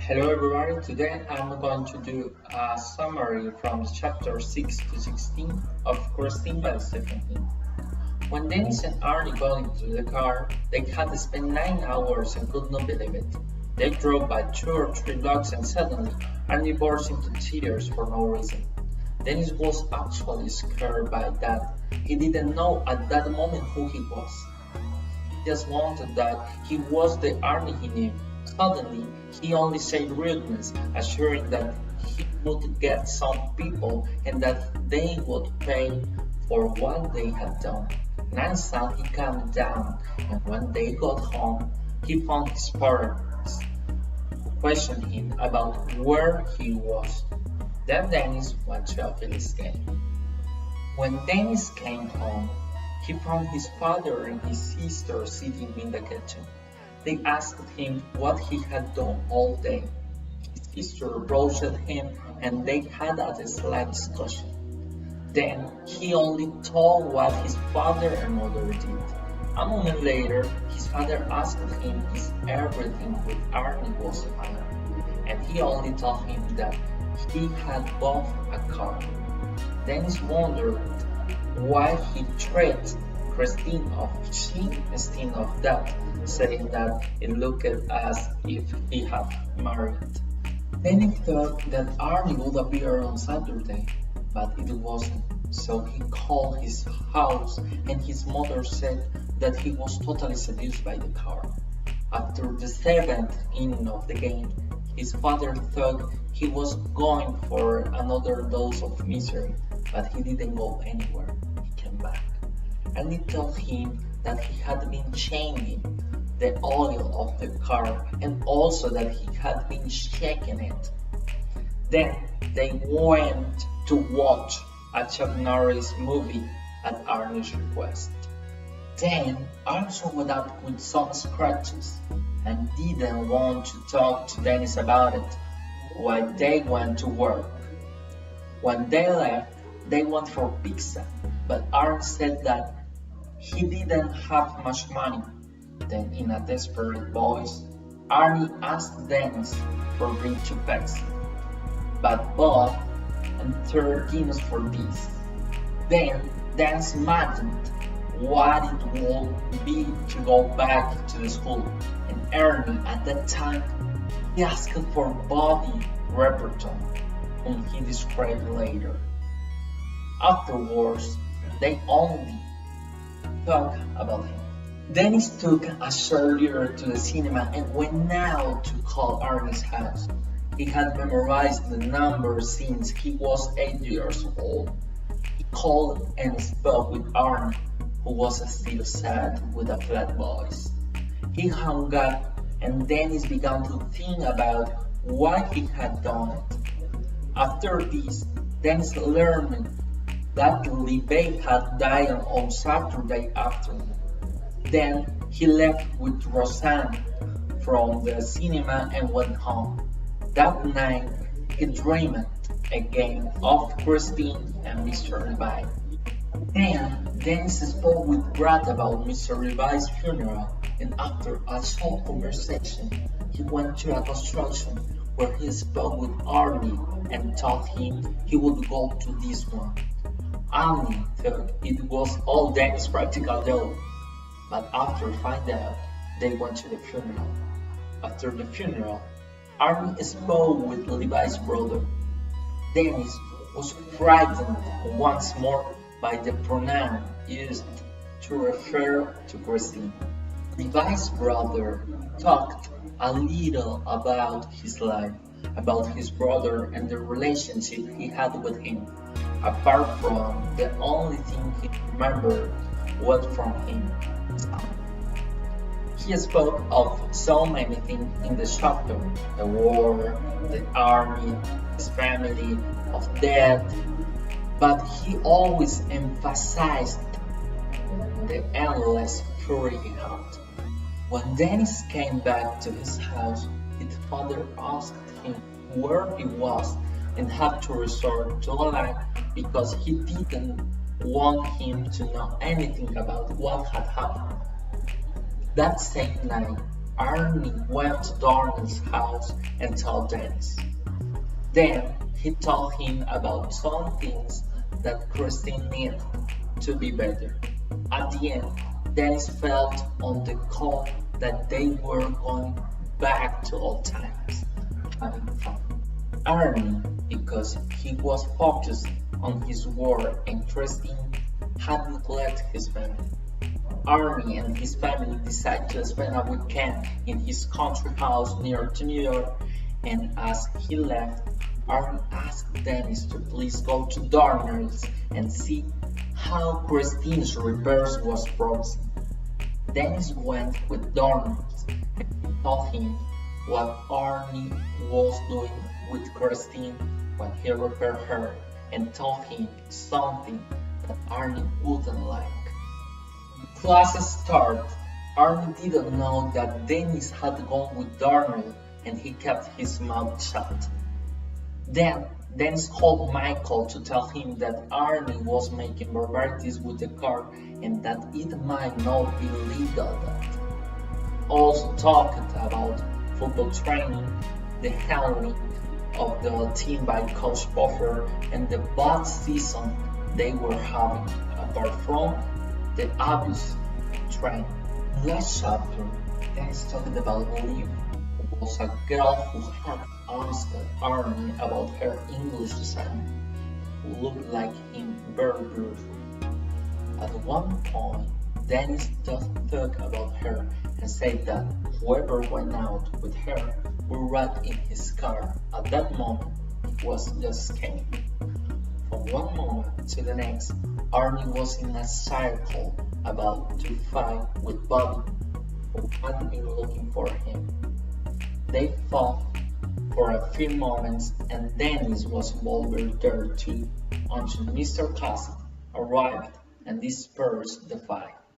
Hello everybody, today I'm going to do a summary from chapter 6 to 16 of Christine by Stepehn King. When Dennis and Arnie got into the car, they had spent 9 hours and could not believe it. They drove by 2 or 3 blocks and suddenly Arnie burst into tears for no reason. Dennis was actually scared by that. He didn't know at that moment who he was. He just wanted that he was the Arnie he knew. Suddenly, he only said rudeness, assuring that he would get some people and that they would pay for what they had done. Next time he calmed down, and when they got home, he found his parents questioned him about where he was. Then Dennis went to a Phillies game. When Dennis came home, he found his father and his sister sitting in the kitchen. They asked him what he had done all day. His sister approached him and they had a slight discussion. Then he only told what his father and mother did. A moment later, his father asked him if everything with Arnie was fine, and he only told him that he had bought a car. Dennis wondered why he treated Christine of she instead of that, saying that it looked as if he had married. Then he thought that Arnie would appear on Saturday, but it wasn't, so he called his house and his mother said that he was totally seduced by the car. After the 7th inning of the game, his father thought he was going for another dose of misery, but he didn't go anywhere. He came back. And he told him that he had been changing the oil of the car and also that he had been checking it. Then they went to watch a Chuck Norris movie at Arnie's request. Then Arnie showed up with some scratches and didn't want to talk to Dennis about it while they went to work. When they left, they went for pizza, but Arnie said that he didn't have much money. Then, in a desperate voice, Arnie asked Dennis for bring 2 Pepsi, but bought and 13 for this. Then Dennis imagined what it would be to go back to the school, and Arnie at that time he asked for Bobby Reperton, whom he described later. Afterwards, they only talk about him. Dennis took a soldier to the cinema and went out to call Arnie's house. He had memorized the number since he was 8 years old. He called and spoke with Arnie, who was still sad with a flat voice. He hung up and Dennis began to think about why he had done it. After this, Dennis learned that Levi had died on Saturday afternoon. Then he left with Roseanne from the cinema and went home. That night, he dreamed again of Christine and Mr. Levi. Then Dennis spoke with Brad about Mr. Levi's funeral, and after a short conversation, he went to a construction where he spoke with Arnie and told him he would go to this one. Arnie thought it was all Dennis' practical joke, but after finding out, they went to the funeral. After the funeral, Arnie spoke with Levi's brother. Dennis was frightened once more by the pronoun used to refer to Christine. Levi's brother talked a little about his life, about his brother and the relationship he had with him. Apart from the only thing he remembered was from him. He spoke of so many things in the chapter: the war, the army, his family, of death, but he always emphasized the endless fury he had. When Dennis came back to his house, his father asked him where he was and had to resort to a lie because he didn't want him to know anything about what had happened. That same night, Arnie went to Darnell's house and told Dennis. Then he told him about some things that Christine needed to be better. At the end, Dennis felt on the call that they were going back to old times, having fun. Arnie, because he was focused on his work and Christine had neglected his family. Arnie and his family decided to spend a weekend in his country house near to New York, and as he left, Arnie asked Dennis to please go to Darnell's and see how Christine's repairs was frozen. Dennis went with Darnell's and told him what Arnie was doing with Christine when he repaired her and told him something that Arnie wouldn't like. Class started. Arnie didn't know that Dennis had gone with Darnell and he kept his mouth shut. Then Dennis called Michael to tell him that Arnie was making barbarities with the car and that it might not be legal yet. Also talked about football training, the handling of the team by Coach Buffer, and the bad season they were having, apart from the abuse training. Last chapter, Dennis talked about Liv, who was a girl who had asked Arnie about her English assignment, who looked like him very beautiful. At one point, Dennis just talked about her and said that whoever went out with her would ride in his car. At that moment, it was just scared. From one moment to the next, Arnie was in a circle about to fight with Bobby, who had been looking for him. They fought for a few moments and Dennis was involved there too, until Mr. Classic arrived and dispersed the fight.